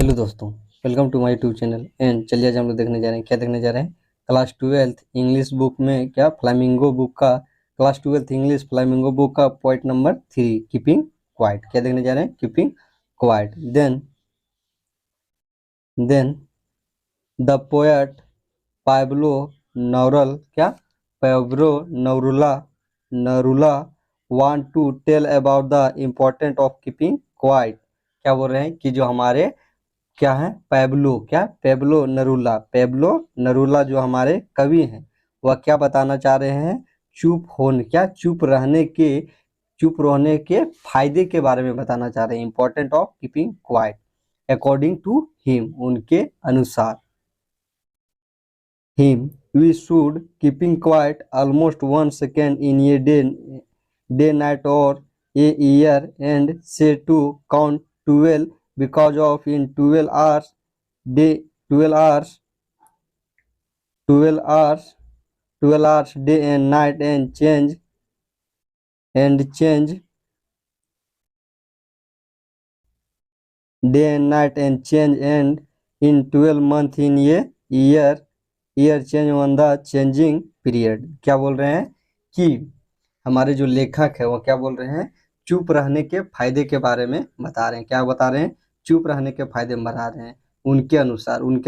Hello दोस्तों, welcome to my YouTube channel. And चलिए आज हम लोग देखने जा रहे हैं, क्या देखने जा रहे हैं, क्लास 12th इंग्लिश बुक में क्या फ्लामिंगो बुक का class 12th English Flamingo book का पॉइंट नंबर 3 कीपिंग क्वाइट। क्या देखने जा रहे हैं? Keeping quiet. Then the poet Pablo Neruda क्या Pablo Neruda Neruda want to tell about the important of keeping quiet. क्या बोल रहे हैं कि जो हमारे क्या है पेब्लो नरूला जो हमारे कवि हैं वह क्या बताना चाह रहे हैं, चुप रहने के फायदे के बारे में बताना चाह रहे हैं, important of keeping quiet according to him, उनके अनुसार। We should keeping quiet almost 1 second in a day night or a year and say to count 12 because of in 12 hours day 12 hours 12 hours 12 hours day and night and change day and night and change and in 12 month in a year change on the changing period। क्या बोल रहे हैं कि हमारे जो लेखक है वो क्या बोल रहे हैं, चुप रहने के फायदे के बारे में बता रहे हैं। क्या बता रहे हैं? चुप रहने के फायदे बता रहे हैं। उनके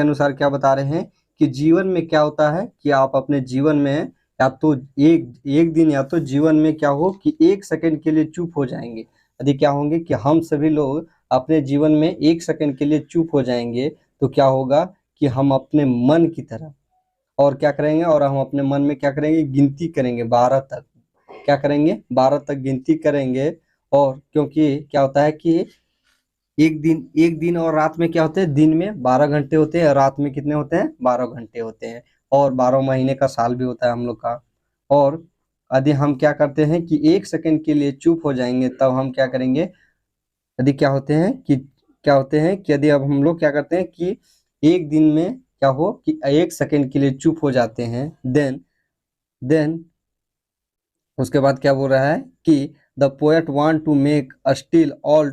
अनुसार क्या बता रहे हैं कि जीवन में क्या होता है कि आप अपने जीवन में या तो एक दिन या तो जीवन में क्या हो कि 1 सेकंड के लिए चुप हो जाएंगे। यदि क्या होंगे कि हम सभी लोग अपने जीवन में 1 सेकंड के लिए चुप हो जाएंगे तो क्या होगा कि हम अपने मन की तरह और क्या करेंगे, और हम अपने मन में क्या करेंगे, गिनती करेंगे 12 तक। क्या करेंगे? 12 तक गिनती करेंगे। और क्योंकि क्या होता है कि एक दिन और रात में क्या होते हैं, दिन में 12 घंटे होते हैं, रात में कितने होते हैं, 12 घंटे होते हैं। और 12 महीने का साल भी होता है हम लोग का। और यदि हम क्या करते हैं कि 1 सेकंड के लिए चुप हो जाएंगे तब हम क्या करेंगे, यदि क्या होते हैं कि यदि अब हम लोग क्या करते हैं कि एक दिन में क्या हो कि 1 सेकंड के लिए चुप हो जाते हैं, देन उसके बाद क्या बोल रहा है कि the poet want to make a still all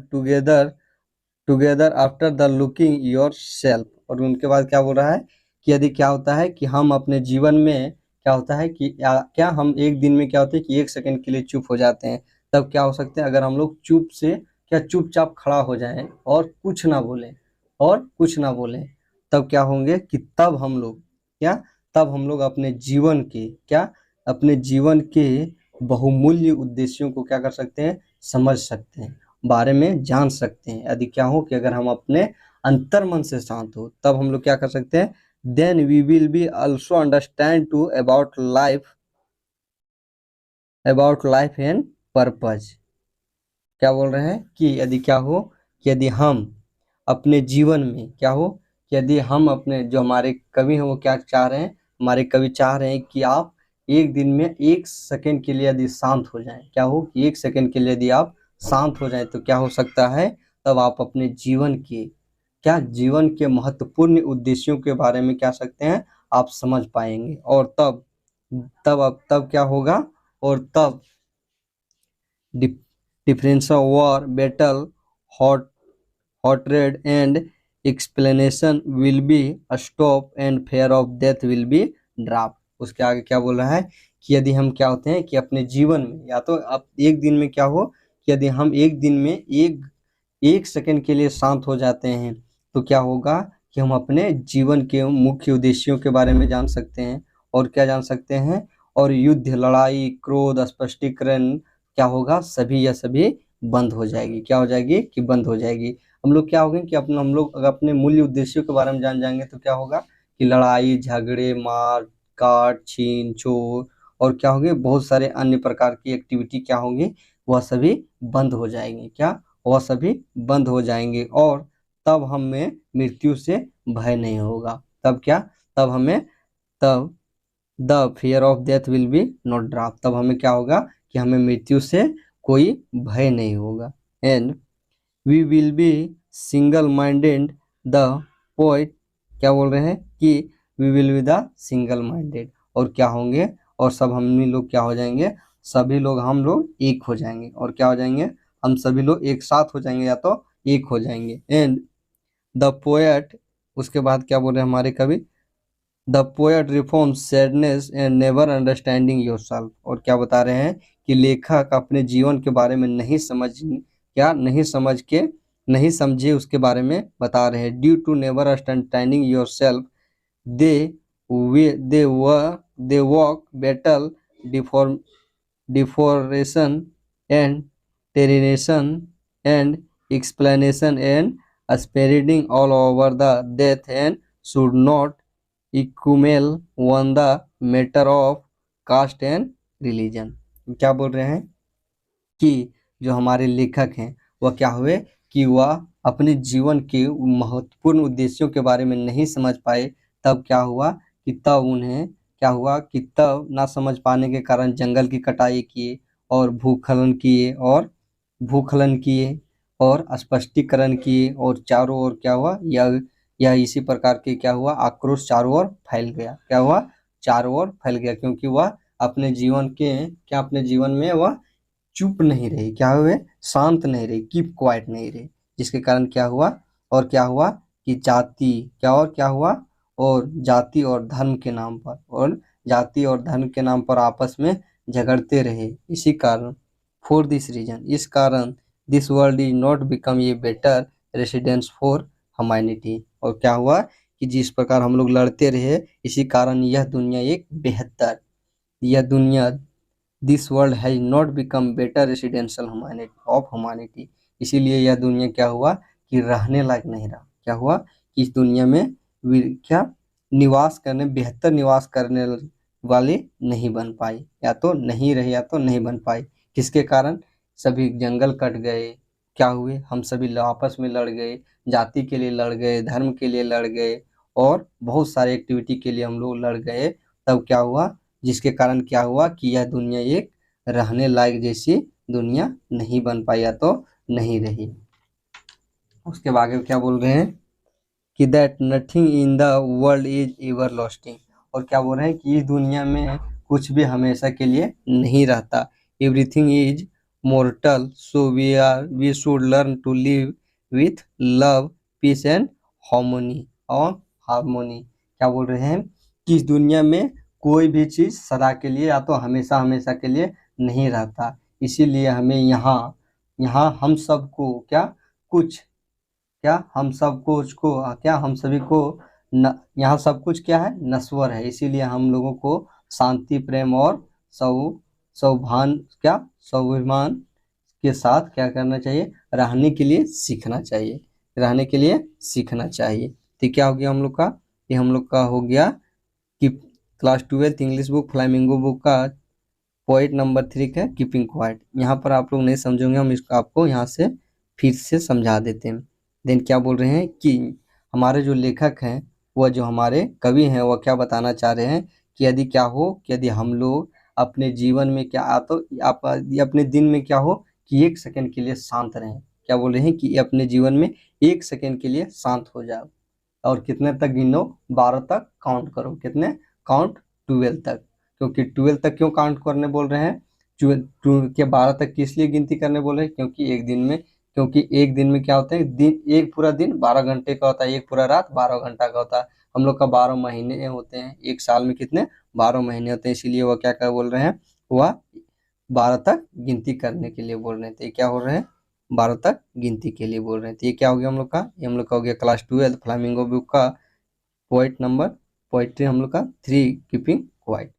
together after the looking yourself. और उनके बाद क्या बोल रहा है कि यदि क्या होता है कि हम अपने जीवन में क्या होता है कि क्या हम एक दिन में क्या होता है कि 1 सेकंड के लिए चुप हो जाते हैं, तब क्या हो सकते हैं, अगर हम लोग चुपचाप खड़ा हो जाएं और कुछ ना बोलें तब क्या होंगे कि तब हम लोग अपने जीवन के बहुमूल्य उद्देश्यों को क्या कर सकते हैं, समझ सकते हैं, बारे में जान सकते हैं। यदि क्या हो कि अगर हम अपने अंतर मन से शांत हो तब हम लोग क्या कर सकते हैं, then we will be also understand to about life and purpose. क्या बोल रहे हैं कि यदि क्या हो कि यदि हम अपने जीवन में क्या हो कि यदि हम अपने जो हमारे कवि हैं वो क्या चाह रहे हैं, हमारे कवि चाह रहे हैं कि आप एक दिन में 1 सेकंड के लिए यदि शांत हो जाएं, क्या हो कि 1 सेकंड के लिए यदि आप शांत हो जाएं तो क्या हो सकता है, तब आप अपने जीवन के महत्वपूर्ण उद्देश्यों के बारे में क्या सकते हैं, आप समझ पाएंगे। और तब क्या होगा, और तब difference of war battle hatred and explanation will be stop and fear of death will be drop। उसके आगे क्या बोल रहा है कि यदि हम क्या होते हैं कि अपने जीवन में या तो अब एक दिन में क्या हो कि यदि हम एक दिन में एक सेकंड के लिए शांत हो जाते हैं तो क्या होगा कि हम अपने जीवन के मुख्य उद्देश्यों के बारे में जान सकते हैं। और क्या जान सकते हैं, और युद्ध, लड़ाई, क्रोध, स्पष्टीकरण क्या होगा, सभी या सभी बंद हो जाएगी। क्या हो जाएगी कि बंद हो जाएगी। हम लोग क्या होंगे कि हम लोग अगर अपने मूल्य उद्देश्यों के बारे में जान जाएंगे तो क्या होगा कि लड़ाई झगड़े मार काट छीन छोर और क्या होंगे बहुत सारे अन्य प्रकार की एक्टिविटी क्या होंगी, वह सभी बंद हो जाएंगी। वह सभी बंद हो जाएंगे। और तब हमें मृत्यु से भय नहीं होगा। तब the fear of death will be not drop. तब हमें क्या होगा कि हमें मृत्यु से कोई भय नहीं होगा। And we will be single minded the poet. क्या बोल रहे हैं कि we will be the single minded. और क्या होंगे, और सब हम लोग क्या हो जाएंगे, हम लोग एक हो जाएंगे। और क्या हो जाएंगे, हम सभी लोग एक साथ हो जाएंगे या तो एक हो जाएंगे। एंड द पोएट, उसके बाद क्या बोल रहे हैं हमारे कवि, the poet reforms sadness and never understanding yourself. और क्या बता रहे हैं कि लेखक अपने जीवन के बारे में नहीं समझे उसके बारे में बता रहे हैं। Due to never understanding yourself they they walk battle deforestation and termination and explanation and spreading all over the death and should not equal on the matter of caste and religion। क्या बोल रहे हैं कि जो हमारे लेखक हैं वह क्या हुए कि वह अपने जीवन के महत्वपूर्ण उद्देश्यों के बारे में नहीं समझ पाए। तब क्या हुआ कि तब उन्हें क्या हुआ कि तब ना समझ पाने के कारण जंगल की कटाई किए और भूखलन किए और स्पष्टीकरण किए और चारों ओर क्या हुआ, यह इसी प्रकार के क्या हुआ आक्रोश चारों ओर फैल गया। क्या हुआ, चारों ओर फैल गया, क्योंकि वह अपने जीवन में वह चुप नहीं रही, क्या हुए, शांत नहीं रही, कीप क्वाइट नहीं रही, जिसके कारण क्या हुआ कि जाति और धर्म के नाम पर आपस में झगड़ते रहे। इसी कारण फॉर दिस रीजन, इस कारण this world is not become a better residence for humanity. और क्या हुआ कि जिस प्रकार हम लोग लड़ते रहे, इसी कारण यह दुनिया this world has not become better residential of humanity, इसीलिए यह दुनिया क्या हुआ कि रहने लायक नहीं रहा। क्या हुआ कि इस दुनिया में बेहतर निवास करने वाले नहीं बन पाए, या तो नहीं रहे या तो नहीं बन पाए। किसके कारण, सभी जंगल कट गए, क्या हुए, हम सभी आपस में लड़ गए, जाति के लिए लड़ गए, धर्म के लिए लड़ गए और बहुत सारे एक्टिविटी के लिए हम लोग लड़ गए। तब क्या हुआ, जिसके कारण क्या हुआ कि यह दुनिया एक रहने लायक जैसी दुनिया नहीं बन पाई या तो नहीं रही। उसके बाद क्या बोल रहे हैं कि that nothing in the world is ever lasting. और क्या बोल रहे हैं कि इस दुनिया में कुछ भी हमेशा के लिए नहीं रहता। Everything is mortal, so we should learn to live with love, peace and harmony. क्या बोल रहे हैं कि इस दुनिया में कोई भी चीज सदा के लिए या तो हमेशा के लिए नहीं रहता। इसीलिए हमें यहाँ हम सबको हम सभी को यहाँ सब कुछ क्या है, नश्वर है। इसीलिए हम लोगों को शांति, प्रेम और स्वाभिमान के साथ क्या करना चाहिए, रहने के लिए सीखना चाहिए। तो क्या हो गया हम लोग का, ये हम लोग का हो गया कि class 12 English book flamingo book का पॉइंट नंबर 3 का कीपिंग क्वाइट। यहाँ पर आप लोग नहीं समझोगे, हम इसको आपको यहाँ से फिर से समझा देते हैं। देन क्या बोल रहे हैं कि हमारे जो लेखक हैं, वह जो हमारे कवि हैं, वह क्या बताना चाह रहे हैं कि यदि हम लोग अपने जीवन में अपने दिन में क्या हो कि 1 सेकंड के लिए शांत रहें। क्या बोल रहे हैं कि अपने जीवन में 1 सेकंड के लिए शांत हो जाओ और कितने तक गिनो, 12 तक काउंट करो। कितने, काउंट 12 तक। क्योंकि 12 तक क्यों काउंट करने बोल रहे हैं, 12 तक किस लिए गिनती करने बोल रहे हैं, क्योंकि एक दिन में क्या होता है, एक पूरा दिन 12 घंटे का होता है, एक पूरा रात 12 घंटा का होता है। हम लोग का 12 महीने होते हैं, एक साल में कितने, 12 महीने होते हैं। इसीलिए वह क्या बोल रहे हैं, वह 12 तक गिनती करने के लिए बोल रहे हैं। तो क्या हो रहे हैं, 12 तक गिनती के लिए बोल रहे हैं। तो ये क्या हो गया हम लोग का, ये हम लोग का हो गया क्लास 12 फ्लामिंगो बुक का पोइट्री हम लोग का 3 कीपिंग क्वाइट।